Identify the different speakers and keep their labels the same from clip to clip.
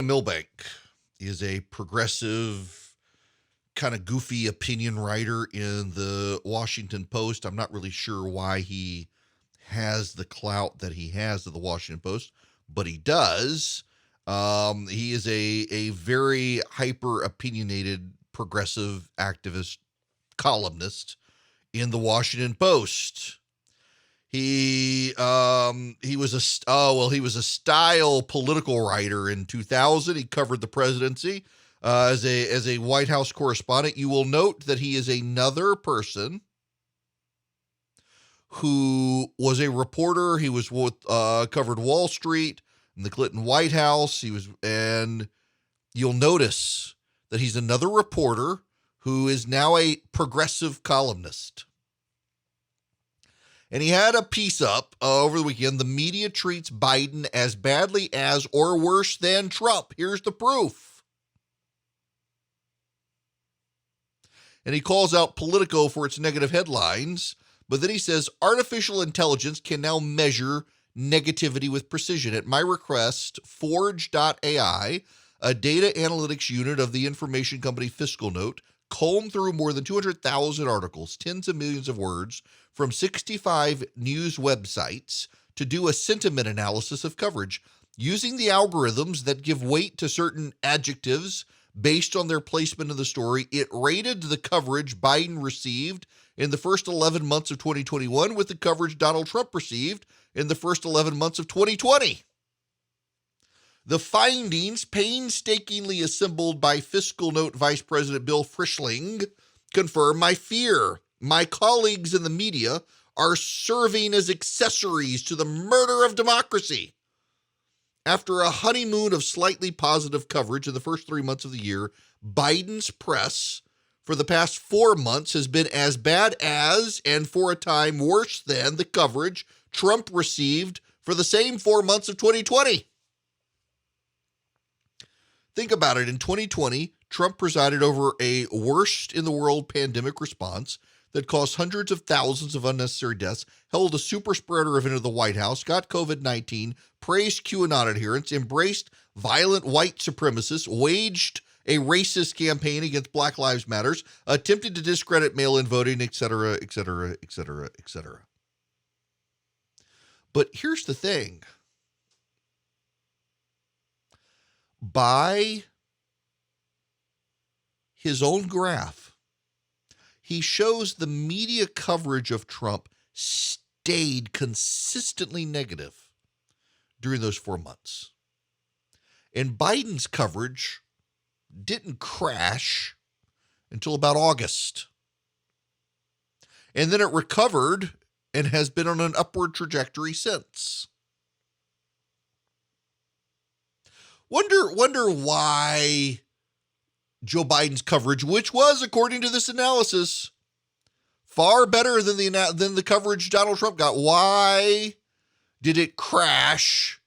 Speaker 1: Milbank is a progressive, kind of goofy opinion writer in the Washington Post. I'm not really sure why he has the clout that he has at the Washington Post, but he does. He is a very hyper opinionated progressive activist columnist in the Washington Post. He was a style political writer in 2000. He covered the presidency as a White House correspondent. You will note that he is another person who was a reporter. He was covered Wall Street and the Clinton White House. And you'll notice that he's another reporter who is now a progressive columnist. And he had a piece up over the weekend. The media treats Biden as badly as or worse than Trump. Here's the proof. And he calls out Politico for its negative headlines, but then he says artificial intelligence can now measure negativity with precision. At my request, Forge.ai, a data analytics unit of the information company Fiscal Note, combed through more than 200,000 articles, tens of millions of words, from 65 news websites to do a sentiment analysis of coverage. Using the algorithms that give weight to certain adjectives based on their placement in the story, it rated the coverage Biden received in the first 11 months of 2021 with the coverage Donald Trump received in the first 11 months of 2020. The findings, painstakingly assembled by Fiscal Note Vice President Bill Frischling, confirm my fear. My colleagues in the media are serving as accessories to the murder of democracy. After a honeymoon of slightly positive coverage in the first 3 months of the year, Biden's press for the past 4 months has been as bad as, and for a time worse than, the coverage Trump received for the same 4 months of 2020. Think about it. In 2020, Trump presided over a worst-in-the-world pandemic response that caused hundreds of thousands of unnecessary deaths, held a super spreader event at the White House, got COVID-19, praised QAnon adherents, embraced violent white supremacists, waged a racist campaign against Black Lives Matters, attempted to discredit mail-in voting, etc., etc., etc., etc. But here's the thing. By his own graph, he shows the media coverage of Trump stayed consistently negative during those 4 months. And Biden's coverage didn't crash until about August. And then it recovered and has been on an upward trajectory since. Wonder why Joe Biden's coverage, which was, according to this analysis, far better than the coverage Donald Trump got, why did it crash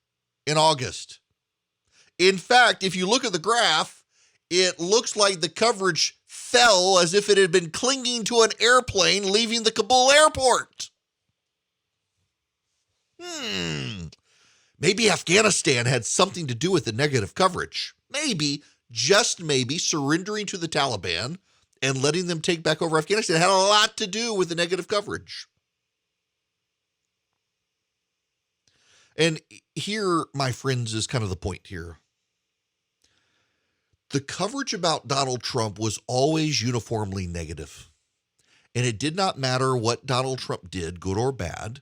Speaker 1: in August? In fact, if you look at the graph, it looks like the coverage fell as if it had been clinging to an airplane leaving the Kabul airport. Maybe Afghanistan had something to do with the negative coverage. Maybe, just maybe, surrendering to the Taliban and letting them take back over Afghanistan had a lot to do with the negative coverage. And here, my friends, is kind of the point here. The coverage about Donald Trump was always uniformly negative. And it did not matter what Donald Trump did, good or bad.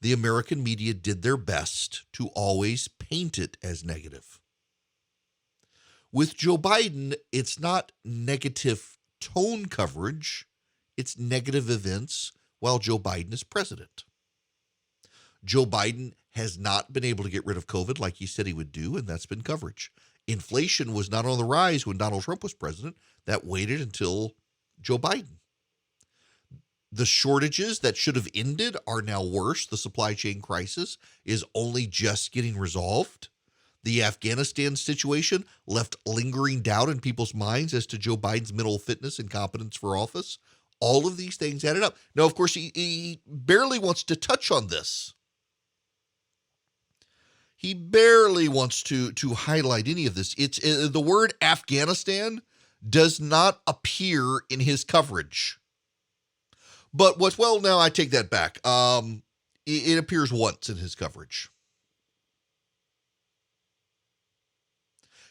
Speaker 1: The American media did their best to always paint it as negative. With Joe Biden, it's not negative tone coverage, it's negative events while Joe Biden is president. Joe Biden has not been able to get rid of COVID like he said he would do, and that's been coverage. Inflation was not on the rise when Donald Trump was president. That waited until Joe Biden. The shortages that should have ended are now worse. The supply chain crisis is only just getting resolved. The Afghanistan situation left lingering doubt in people's minds as to Joe Biden's mental fitness and competence for office. All of these things added up. Now, of course, he barely wants to touch on this. He barely wants to highlight any of this. It's the word Afghanistan does not appear in his coverage. But now I take that back. It appears once in his coverage.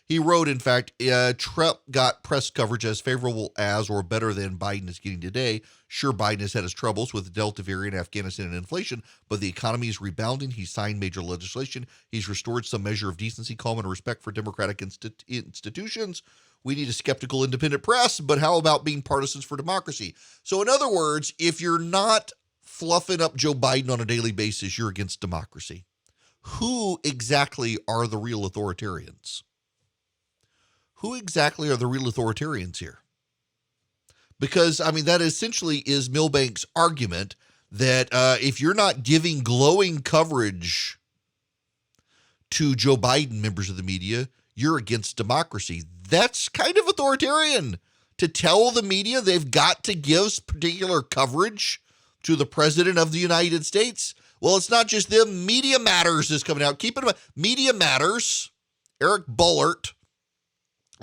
Speaker 1: He wrote, in fact, Trump got press coverage as favorable as or better than Biden is getting today. Sure, Biden has had his troubles with the Delta variant, Afghanistan, and inflation, but the economy is rebounding. He's signed major legislation. He's restored some measure of decency, calm, and respect for democratic institutions. We need a skeptical, independent press, but how about being partisans for democracy? So, in other words, if you're not fluffing up Joe Biden on a daily basis, you're against democracy. Who exactly are the real authoritarians? Who exactly are the real authoritarians here? Because, I mean, that essentially is Milbank's argument that if you're not giving glowing coverage to Joe Biden, members of the media, you're against democracy. That's kind of authoritarian to tell the media they've got to give particular coverage to the president of the United States. Well, it's not just them. Media Matters is coming out. Keep in mind, Media Matters, Eric Bullard,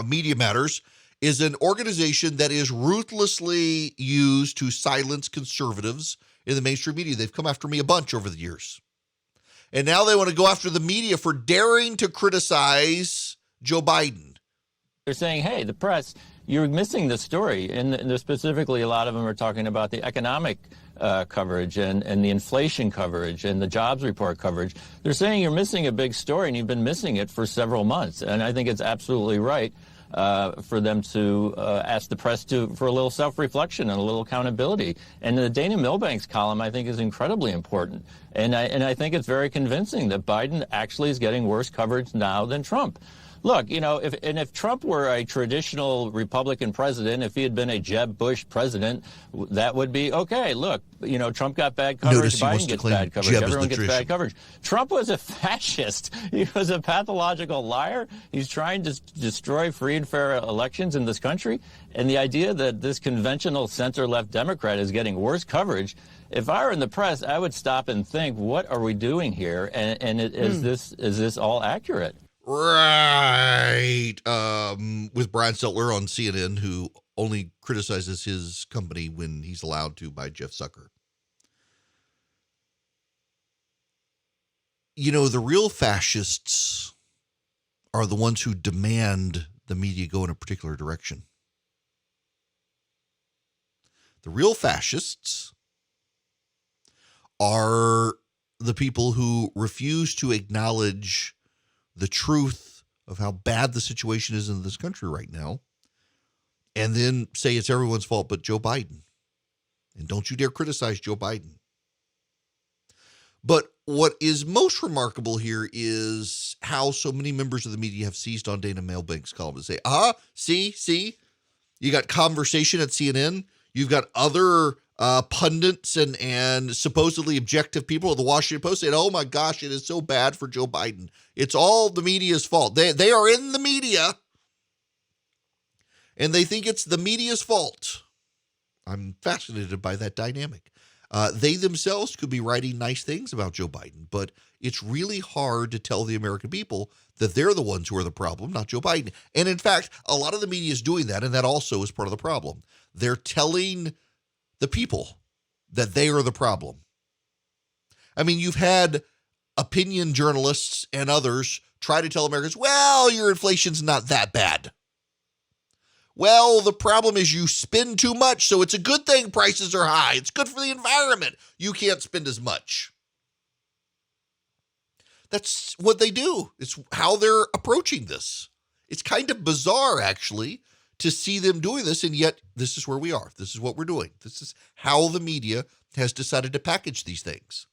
Speaker 1: Media Matters is an organization that is ruthlessly used to silence conservatives in the mainstream media. They've come after me a bunch over the years. And now they want to go after the media for daring to criticize Joe Biden.
Speaker 2: They're saying, hey, the press, you're missing the story. And specifically, a lot of them are talking about the economic coverage and the inflation coverage and the jobs report coverage. They're saying you're missing a big story, and you've been missing it for several months. And I think it's absolutely right for them to ask the press for a little self-reflection and a little accountability. And the Dana Milbank's column, I think, is incredibly important. And I think it's very convincing that Biden actually is getting worse coverage now than Trump. Look, you know, if Trump were a traditional Republican president, if he had been a Jeb Bush president, that would be okay. Look, you know, Trump got bad coverage, Biden gets bad coverage, everyone gets bad coverage. Trump was a fascist. He was a pathological liar. He's trying to destroy free and fair elections in this country. And the idea that this conventional center-left Democrat is getting worse coverage, if I were in the press, I would stop and think, what are we doing here? And is this all accurate?
Speaker 1: Right. With Brian Stelter on CNN, who only criticizes his company when he's allowed to by Jeff Zucker. You know, the real fascists are the ones who demand the media go in a particular direction. The real fascists are the people who refuse to acknowledge the truth of how bad the situation is in this country right now, and then say it's everyone's fault but Joe Biden. And don't you dare criticize Joe Biden. But what is most remarkable here is how so many members of the media have seized on Dana Milbank's column to say, see, you got conversation at CNN, you've got other pundits and supposedly objective people at the Washington Post saying, oh my gosh, it is so bad for Joe Biden. It's all the media's fault. They are in the media, and they think it's the media's fault. I'm fascinated by that dynamic. They themselves could be writing nice things about Joe Biden, but it's really hard to tell the American people that they're the ones who are the problem, not Joe Biden. And in fact, a lot of the media is doing that, and that also is part of the problem. They're telling the people that they are the problem. I mean, you've had opinion journalists and others try to tell Americans, well, your inflation's not that bad. Well, the problem is you spend too much, so it's a good thing prices are high. It's good for the environment. You can't spend as much. That's what they do. It's how they're approaching this. It's kind of bizarre, actually, to see them doing this, and yet this is where we are. This is what we're doing. This is how the media has decided to package these things.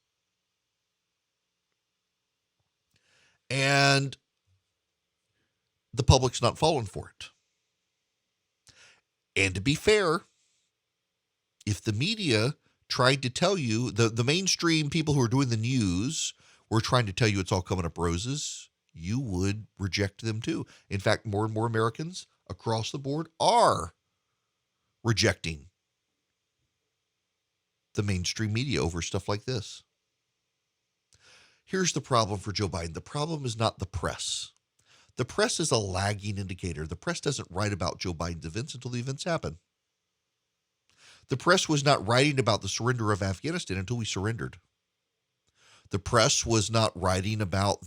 Speaker 1: And the public's not falling for it. And to be fair, if the media tried to tell you, the mainstream people who are doing the news were trying to tell you it's all coming up roses, you would reject them too. In fact, more and more Americans across the board are rejecting the mainstream media over stuff like this. Here's the problem for Joe Biden. The problem is not the press. The press is a lagging indicator. The press doesn't write about Joe Biden's events until the events happen. The press was not writing about the surrender of Afghanistan until we surrendered. The press was not writing about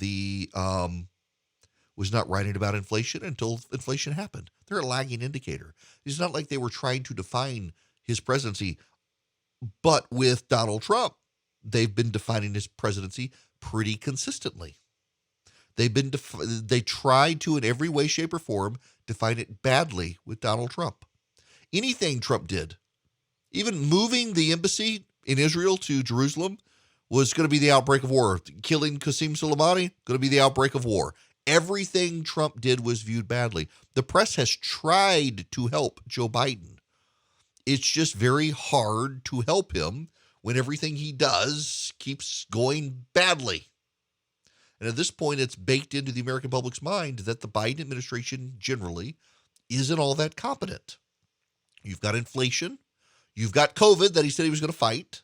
Speaker 1: inflation until inflation happened. They're a lagging indicator. It's not like they were trying to define his presidency, but with Donald Trump, they've been defining his presidency pretty consistently. They tried to, in every way, shape, or form, define it badly with Donald Trump. Anything Trump did, even moving the embassy in Israel to Jerusalem, was going to be the outbreak of war. Killing Qasem Soleimani, going to be the outbreak of war. Everything Trump did was viewed badly. The press has tried to help Joe Biden. It's just very hard to help him when everything he does keeps going badly. And at this point, it's baked into the American public's mind that the Biden administration generally isn't all that competent. You've got inflation. You've got COVID that he said he was going to fight.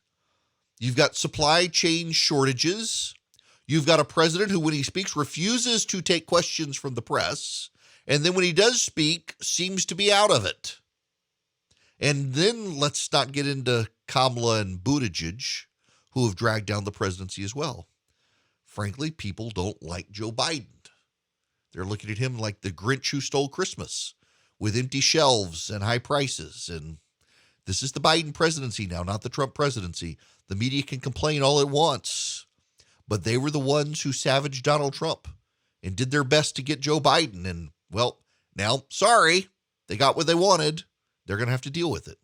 Speaker 1: You've got supply chain shortages. You've got a president who, when he speaks, refuses to take questions from the press. And then when he does speak, seems to be out of it. And then let's not get into Kamala and Buttigieg, who have dragged down the presidency as well. Frankly, people don't like Joe Biden. They're looking at him like the Grinch who stole Christmas, with empty shelves and high prices. And this is the Biden presidency now, not the Trump presidency. The media can complain all it wants, but they were the ones who savaged Donald Trump and did their best to get Joe Biden. And, well, now, sorry, they got what they wanted. They're going to have to deal with it.